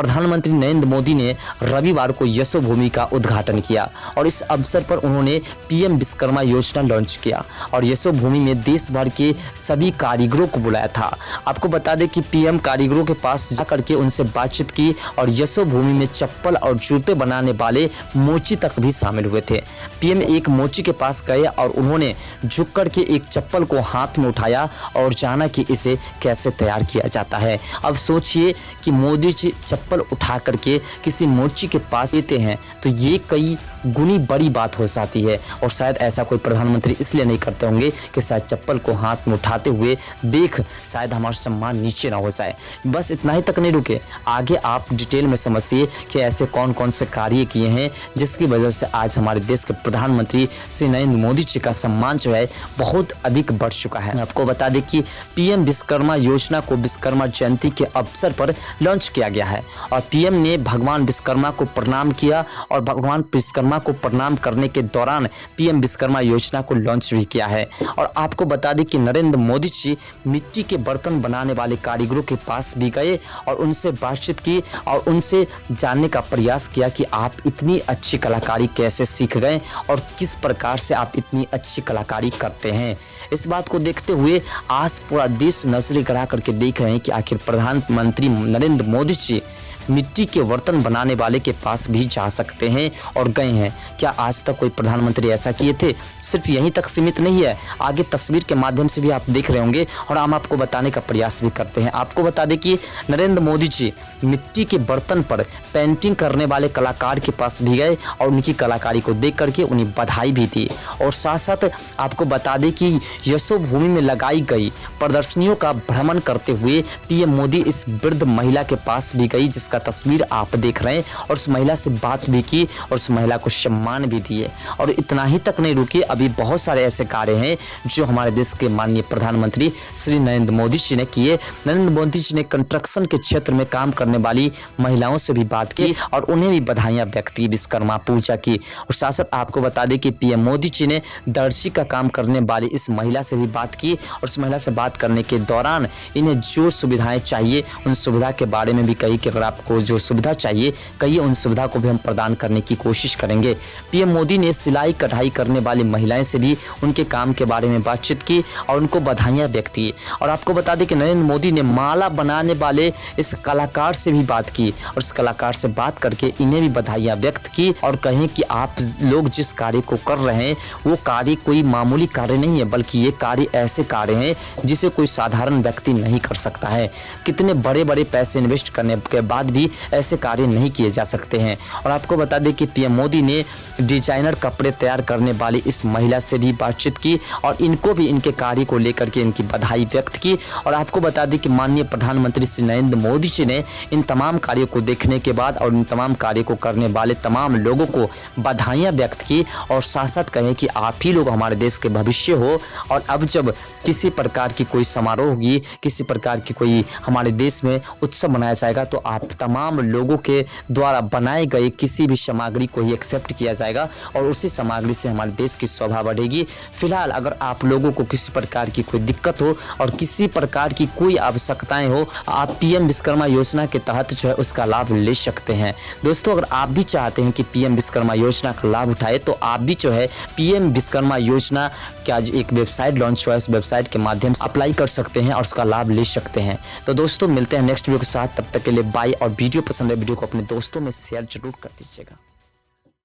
प्रधानमंत्री नरेंद्र मोदी ने रविवार को यशोभूमि का उद्घाटन किया और इस अवसर पर उन्होंने पीएम विश्वकर्मा योजना लॉन्च किया और यशोभूमि में देश भर के सभी कारीगरों को बुलाया था। आपको बता दें कि पीएम कारीगरों के पास जाकर के उनसे बातचीत की और यशोभूमि में चप्पल और जूते बनाने वाले मोची तक भी शामिल हुए थे। पीएम एक मोची के पास गए और उन्होंने झुक कर के एक चप्पल को हाथ में उठाया और जाना कि इसे कैसे तैयार किया जाता है। अब सोचिए कि मोदी जी चप्पल उठा करके किसी मोची के पास देते हैं तो ये कई गुनी बड़ी बात हो जाती है और शायद ऐसा कोई प्रधानमंत्री इसलिए नहीं करते होंगे कि शायद चप्पल को हाथ में उठाते हुए देख शायद हमारा सम्मान नीचे ना हो जाए। बस इतना ही तक नहीं रुके, आगे आप डिटेल में समझिए कि ऐसे कौन कौन से कार्य किए हैं जिसकी वजह से आज हमारे देश के प्रधानमंत्री श्री नरेंद्र मोदी जी का सम्मान जो है बहुत अधिक बढ़ चुका है। आपको बता दें कि पीएम विश्वकर्मा योजना को विश्वकर्मा जयंती के अवसर पर लॉन्च किया गया है और पीएम ने भगवान विश्वकर्मा को प्रणाम किया और भगवान विश्वकर्मा को प्रणाम करने के दौरान पीएम विश्वकर्मा योजना को लॉन्च भी किया है। और आपको बता दें कि नरेंद्र मोदी जी मिट्टी के बर्तन बनाने वाले कारीगरों के पास भी गए और उनसे बातचीत की और उनसे जानने का प्रयास किया कि आप इतनी अच्छी कलाकारी कैसे सीख गए और किस प्रकार से आप इतनी अच्छी कलाकारी करते हैं। इस बात को देखते हुए आज पूरा देश नजरें गड़ा करके देख रहे हैं कि आखिर प्रधानमंत्री नरेंद्र मोदी जी मिट्टी के बर्तन बनाने वाले के पास भी जा सकते हैं और गए हैं। क्या आज तक कोई प्रधानमंत्री ऐसा किए थे? सिर्फ यहीं तक सीमित नहीं है, आगे तस्वीर के माध्यम से भी आप देख रहे होंगे और हम आपको बताने का प्रयास भी करते हैं। आपको बता दें कि नरेंद्र मोदी जी मिट्टी के बर्तन पर पेंटिंग करने वाले कलाकार के पास भी गए और उनकी कलाकारी को देख करके उन्हें बधाई भी दी और साथ साथ आपको बता दें कि यशोभूमि में लगाई गई प्रदर्शनियों का भ्रमण करते हुए पीएम मोदी इस वृद्ध महिला के पास भी गई जिसका तस्वीर आप देख रहे हैं और उस महिला से बात भी की और उस महिला को सम्मान भी दिए। और इतना ही तक नहीं रुके, अभी बहुत सारे ऐसे कार्य हैं जो हमारे देश के माननीय प्रधानमंत्री श्री नरेंद्र मोदी जी ने किए। नरेंद्र मोदी जी ने कंस्ट्रक्शन के क्षेत्र में काम करने वाली महिलाओं से भी बात की और उन्हें भी बधाइयां व्यक्त की, विश्वकर्मा पूजा की। और साथ साथ आपको बता दें कि पीएम मोदी जी ने दर्जी का काम करने वाली इस महिला से भी बात की और उस महिला से बात करने के दौरान इन्हें जो सुविधाएं चाहिए उन सुविधा के बारे में भी कही कि अगर आपको जो सुविधा चाहिए कहिए, उन सुविधा को भी हम प्रदान करने की कोशिश करेंगे। पीएम मोदी ने सिलाई कढ़ाई करने वाली महिलाएं से भी उनके काम के बारे में बातचीत की और उनको बधाइयां व्यक्त की। और आपको बता दें कि नरेंद्र मोदी ने माला बनाने वाले इस कलाकार से भी बात की और इस कलाकार से बात करके इन्हें भी बधाइयां व्यक्त की और कहें कि आप लोग जिस कार्य को कर रहे हैं वो कार्य कोई मामूली कार्य नहीं है, बल्कि ये कार्य ऐसे कार्य हैं जिसे कोई साधारण व्यक्ति नहीं कर सकता है। कितने बड़े बड़े पैसे इन्वेस्ट करने के बाद भी ऐसे कार्य नहीं किए जा सकते हैं। और आपको बता दें कि पीएम मोदी ने डिजाइनर कपड़े तैयार करने वाली इस महिला से भी बातचीत की और इनको भी इनके कार्य को लेकर के इनकी बधाई व्यक्त की। और आपको बता दें कि माननीय प्रधानमंत्री श्री नरेंद्र मोदी जी ने इन तमाम कार्यों को देखने के बाद और इन तमाम कार्य को करने वाले तमाम लोगों को बधाइयां व्यक्त की और साथ साथ कहें कि आप ही लोग हमारे देश के भविष्य हो और अब जब किसी प्रकार की कोई समारोह होगी, किसी प्रकार की कोई हमारे देश में उत्सव मनाया जाएगा तो आप तमाम लोगों के द्वारा बनाए गए किसी भी सामग्री को ही एक्सेप्ट किया जाएगा और उसी सामग्री से हमारे देश की शोभा बढ़ेगी। फिलहाल अगर आप लोगों को किसी प्रकार की कोई दिक्कत हो और किसी प्रकार की कोई आवश्यकताएं हो, आप पीएम विश्वकर्मा योजना के तहत जो है उसका लाभ ले सकते हैं। दोस्तों, अगर आप भी चाहते हैं कि पीएम विश्वकर्मा योजना का लाभ उठाए तो आप भी जो है पीएम विश्वकर्मा योजना का एक वेबसाइट लॉन्च हुआ है, इस वेबसाइट के माध्यम से अप्लाई कर सकते हैं और उसका लाभ ले सकते हैं। तो दोस्तों, मिलते हैं नेक्स्ट वीडियो के साथ, तब तक के लिए बाय। और वीडियो पसंद है वीडियो को अपने दोस्तों में शेयर जरूर कर दीजिएगा।